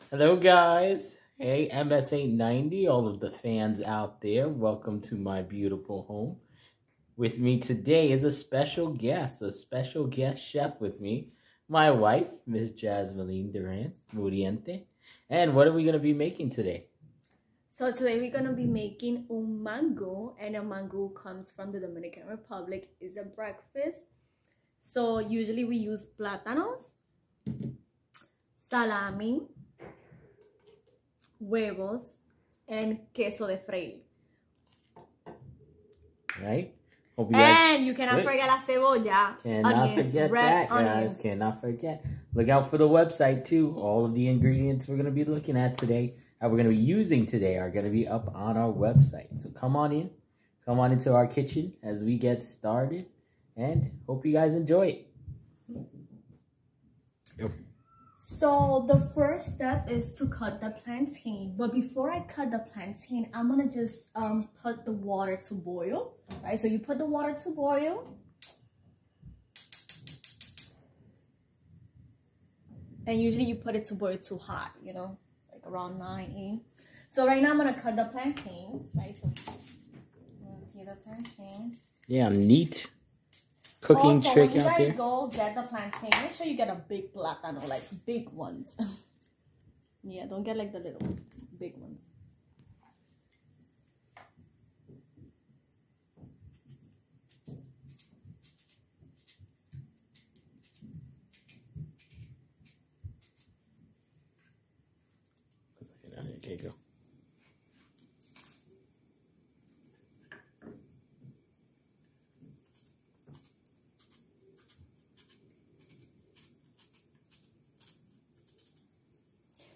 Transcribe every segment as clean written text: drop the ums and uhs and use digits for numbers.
Hello guys, hey MS890, all of the fans out there, welcome to my beautiful home. With me today is a special guest chef with me, my wife, Miss Jasmine Duran, Muriente. And what are we going to be making today? So today we're going to be making un mango, and a mango comes from the Dominican Republic. It's a breakfast. So usually we use plátanos, salami, huevos, and queso de freír. Right? Hope you guys, and you cannot forget la cebolla. Cannot forget that, guys. Cannot forget. Look out for the website too. All of the ingredients we're going to be looking at today, we're going to be using today, are going to be up on our website. So come on in. Come on into our kitchen as we get started. And hope you guys enjoy it. Yep. So the first step is to cut the plantain. But before I cut the plantain, I'm gonna just put the water to boil. Right? So you put the water to boil. And usually you put it to boil too hot, you know, like around 9, 8. So right now I'm gonna cut the plantains. Right? So I'm gonna peel the plantain. Yeah, neat cooking trick out there. When you guys go get the plantain, make sure you get a big plátano, like big ones. Yeah, don't get like the little ones, big ones. Okay, go.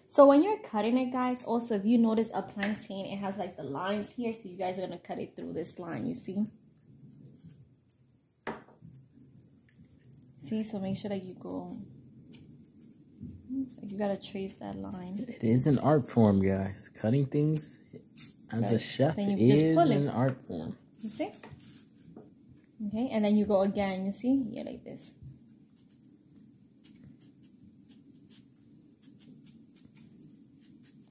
So when you're cutting it, guys, also if you notice a plantain, it has like the lines here, so you guys are gonna cut it through this line, you see? See, so make sure that you go, you gotta trace that line. It is an art form, guys. Cutting things as a chef is an art form. You see? Okay, and then you go again, you see? Yeah, like this.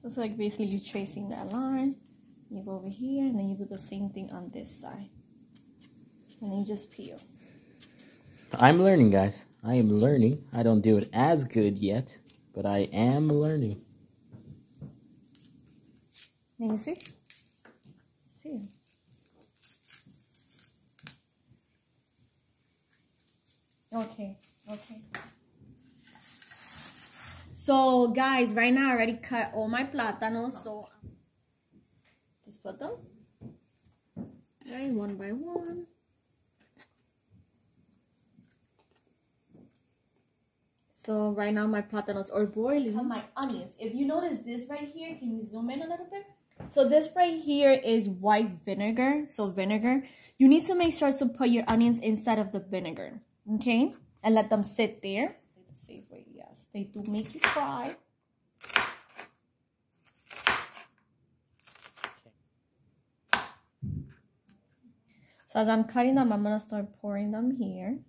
So it's like basically you tracing that line, you go over here, and then you do the same thing on this side. And then you just peel. I'm learning, guys. I am learning. I don't do it as good yet, but I am learning. Can you see? See. Okay. So guys, right now I already cut all my plátanos, so just put them right one by one. So right now my plátanos are boiling. My onions. If you notice this right here, can you zoom in a little bit? So this right here is white vinegar. So vinegar. You need to make sure to put your onions inside of the vinegar, okay? And let them sit there. Safe way, yes. They do make you cry. So as I'm cutting them, I'm gonna start pouring them here.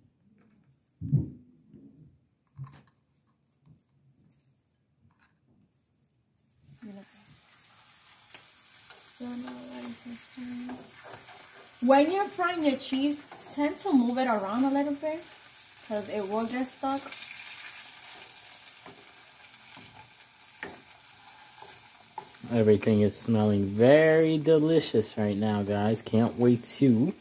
When you're frying your cheese, tend to move it around a little bit because it will get stuck. Everything is smelling very delicious right now, guys. Can't wait to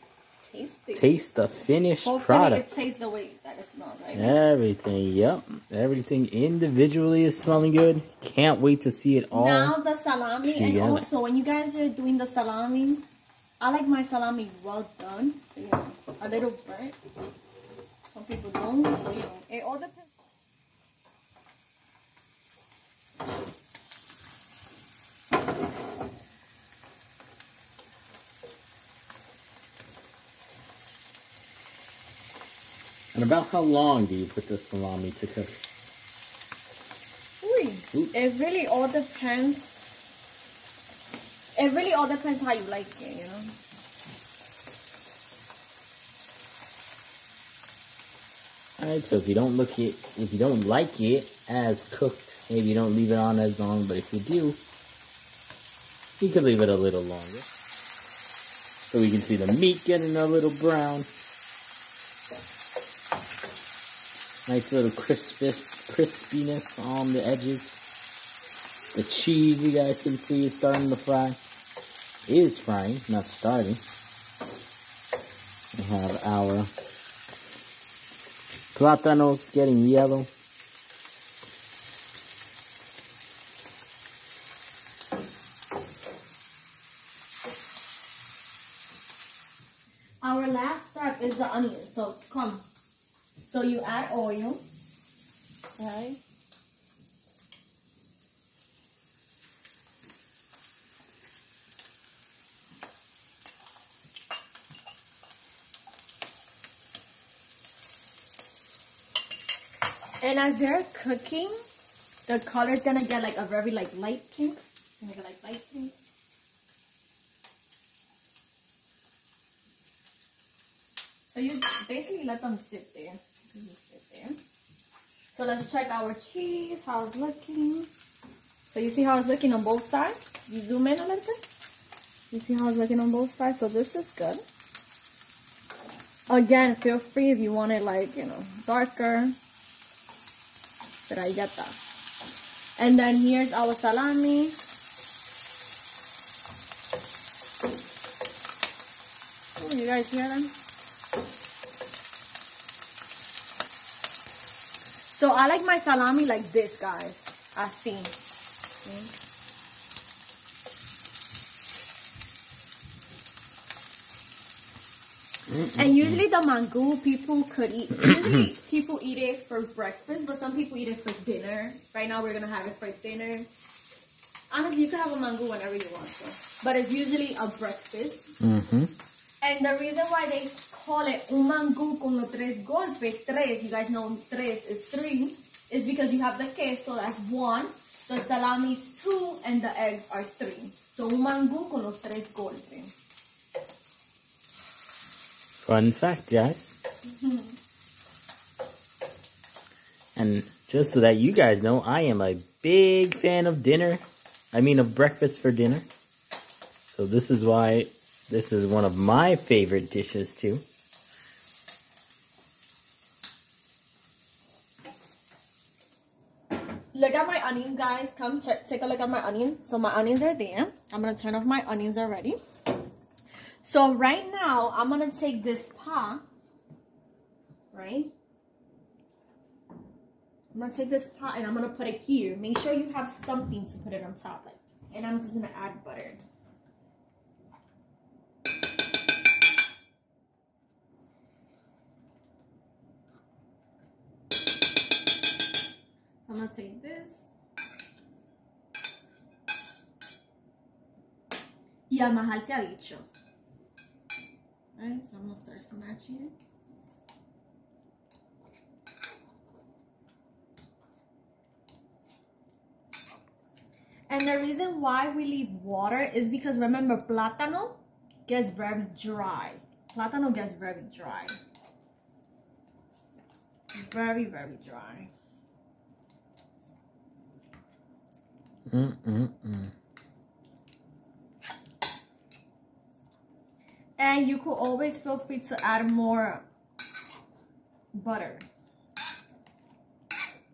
taste the finished product. It tastes the way that it smells, right? Everything, yep. Everything individually is smelling good. Can't wait to see it all. Now the salami, and also when you guys are doing the salami, I like my salami well done. So, you know, a little burnt. Some people don't, so you know, it all depends. And about how long do you put the salami to cook? It really all depends. It really all depends how you like it, you know. Alright, so if you don't like it as cooked maybe don't leave it on as long, but if you do, you can leave it a little longer. So we can see the meat getting a little brown. Nice little crispiness on the edges. The cheese, you guys can see, is starting to fry. It is frying, not starting. We have our plátanos getting yellow. Our last step is the onion. So come. So you add oil, right? And as they're cooking, the color is gonna get like a very light pink. Gonna get like light pink. So you basically let them sit there. Just sit there. So let's check our cheese, how it's looking. So you see how it's looking on both sides? You zoom in a little bit. You see how it's looking on both sides? So this is good. Again, feel free if you want it like, you know, darker. But I get that. And then here's our salami. Oh, you guys hear them? So I like my salami like this, guys. Así. Okay. And usually the mangu people could eat. Usually people eat it for breakfast, but some people eat it for dinner. Right now we're gonna have it for dinner. Honestly, you can have a mangu whenever you want to, but it's usually a breakfast. And the reason why they call it un mangu con los tres golpes, tres, you guys know tres is 3, is because you have the queso, that's 1, the salami is 2, and the eggs are 3. So un mangu con los tres golpes. Fun fact, guys. And just so that you guys know, I am a big fan of of breakfast for dinner. So this is why this is one of my favorite dishes too. Look at my onion, guys. Come take a look at my onion. So my onions are there. I'm going to turn off my onions already. So right now, I'm going to take this pot, right? I'm going to take this pot and I'm going to put it here. Make sure you have something to put it on top of. And I'm just going to add butter. I'm going to take this. Y al majal se ha dicho. Alright, so I'm going to start smashing it. And the reason why we leave water is because remember, plátano gets very dry. Plátano gets very dry. Very, very dry. And you could always feel free to add more butter.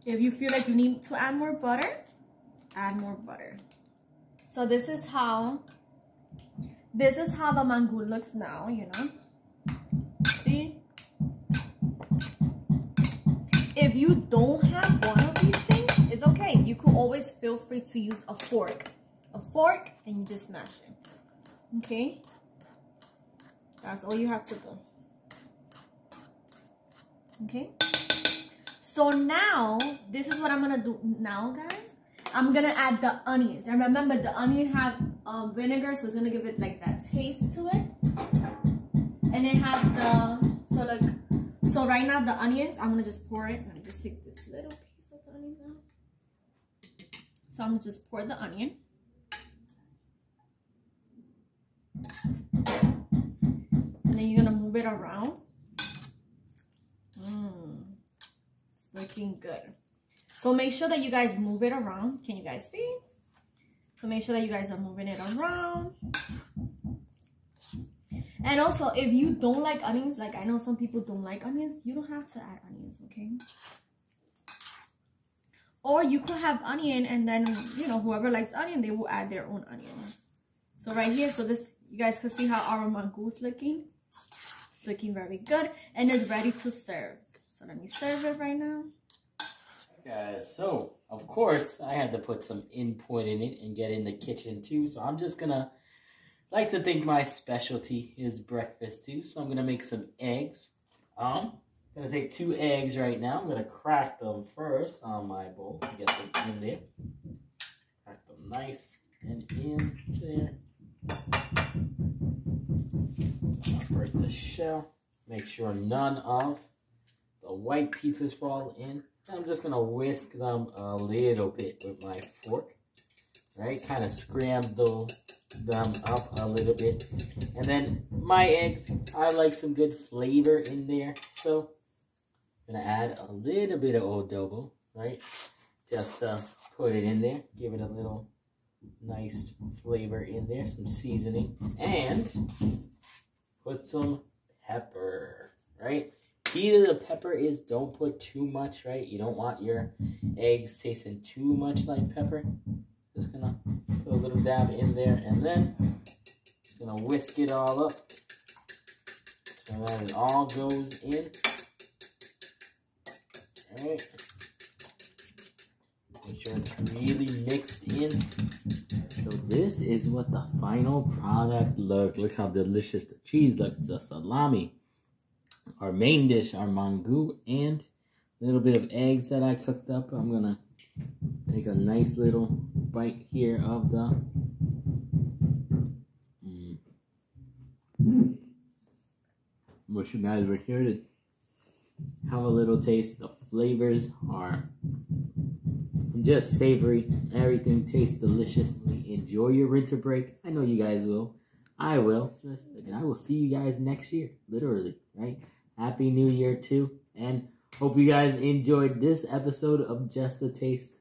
If you feel like you need to add more butter, add more butter. So this is how the mangu looks now, you know. See? If you don't have one of these things, it's okay. You could always feel free to use a fork. A fork, and you just smash it. Okay? That's all you have to do. Okay? So now, this is what I'm gonna do now, guys. I'm gonna add the onions. And remember, the onion have vinegar, so it's gonna give it like that taste to it. And it have the, so right now the onions, I'm gonna just pour it. I'm gonna just take this little piece of the onion now. So I'm gonna just pour the onion. And then you're gonna move it around. It's looking good. So make sure that you guys move it around. Can you guys see? So make sure that you guys are moving it around. And also, if you don't like onions, like I know some people don't like onions, you don't have to add onions, okay? Or you could have onion and then, you know, whoever likes onion, they will add their own onions. So right here, so this, you guys can see how our mango is looking. It's looking very good and it's ready to serve. So let me serve it right now. Guys, so of course I had to put some input in it and get in the kitchen too. So I'm just gonna like to think my specialty is breakfast too. So I'm gonna make some eggs. I'm gonna take 2 eggs right now. I'm gonna crack them first on my bowl to get them in there. Crack them nice and in there. Break the shell. Make sure none of the white pieces fall in. I'm just gonna whisk them a little bit with my fork, right? Kind of scramble them up a little bit. And then my eggs, I like some good flavor in there. So I'm gonna add a little bit of adobo, right? Just put it in there, give it a little nice flavor in there, some seasoning, and put some pepper, right? Key to the pepper is don't put too much, right? You don't want your eggs tasting too much like pepper. Just gonna put a little dab in there and then just gonna whisk it all up so that it all goes in. All right. Make sure it's really mixed in. So this is what the final product looks. Look how delicious the cheese looks, the salami. Our main dish, our mangu, and a little bit of eggs that I cooked up. I'm gonna take a nice little bite here of the wish you guys were here to have a little taste. The flavors are just savory. Everything tastes delicious. Enjoy your winter break. I know you guys will. I will. And I will see you guys next year. Literally, right? Happy New Year too. And hope you guys enjoyed this episode of Just a Taste.